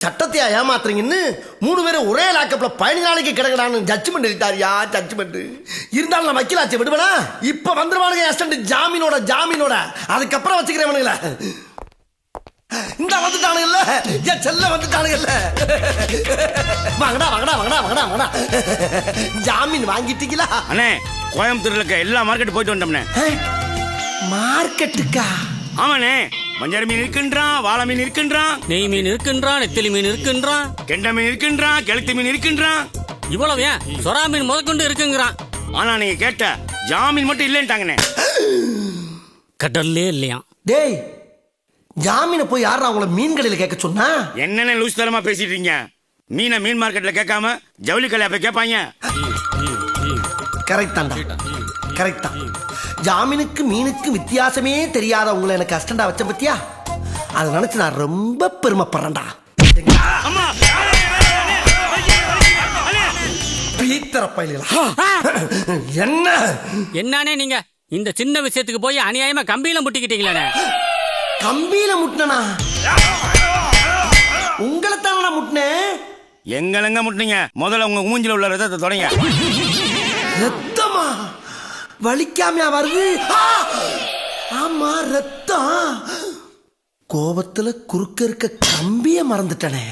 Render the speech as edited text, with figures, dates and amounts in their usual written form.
சட்டத்தையா ஏமாத்துறீங்கன்னு 3 பேரும் ஒரே லாக்கப்ல 15 நாளைக்கு கிடக்குறான்னு ஜட்ஜ்மெண்ட் எழுதிட்டாரியா ஜட்ஜ்மெண்ட். இருந்தாலும் நான் வக்கீலாச்சு விடுவேனா? இப்ப வந்துருவானுங்க அசிஸ்டன்ட் ஜாமீனோட அதுக்கப்புறம் வச்சுக்கிறேன். இந்த வந்துட்டானுங்கல்ல என் செல்ல வந்துட்டானுங்கல்ல. வாங்கடா ஜாமீன் வாங்கிட்டீங்களா? அண்ணே கோயம்புத்தூர்ல இருக்க எல்லா மார்க்கெட் போயிட்டு வந்தோம்னே. மார்க்கெட்டுக்கா? ஆமாண்ணே, மஞ்சள் மீன் இருக்கின்றான், வாழை மீன் இருக்கின்றான், நெய் மீன் இருக்கின்றான், நெத்திலி மீன் இருக்கின்றான், கெண்டை மீன் இருக்கின்றான், கெளுத்தி மீன் இருக்கின்றான். இவ்வளவு ஏன் சொரா மீன் முதற்கொண்டு இருக்குங்கிறான். ஆனா நீங்க கேட்ட ஜாமீன் மட்டும் இல்லைன்ட்டாங்கண்ணே. கடல்லே இல்லையா? டேய், ஜாமீனை போய் யாரா அவங்கள மீன் கடையில கேட்க சொன்னா? என்னென்ன லூஸ் தரமா பேசிட்டு இருக்கீங்க? மீனை மீன் மார்க்கெட்ல கேட்காம ஜவுளி கடையில போய் கேட்பாங்க. கரெக்ட் தான். ஜாமீனுக்கு மீனுக்கு வித்தியாசமே தெரியாத உங்களை எனக்கு அசிஸ்டண்டா வச்ச பத்தியா? அதை நினைச்சு நான் ரொம்ப பெருமைப்படுறேன்டா. என்னன்னே நீங்க இந்த சின்ன விஷயத்துக்கு போய் அநியாயமா கம்பியில முட்டிக்கிட்டீங்களே. கம்பியில முட்டினா? உங்களை தானே முட்டினேன். எங்கெங்க முட்டினீங்க? முதல்ல உங்க மூஞ்சில உள்ள ரத்தத்தை தொடங்க. ரத்தமா? வலிக்காமையா வருது? ஆமா ரத்தம். கோபத்துல குறுக்க இருக்க கம்பிய மறந்துட்டனே.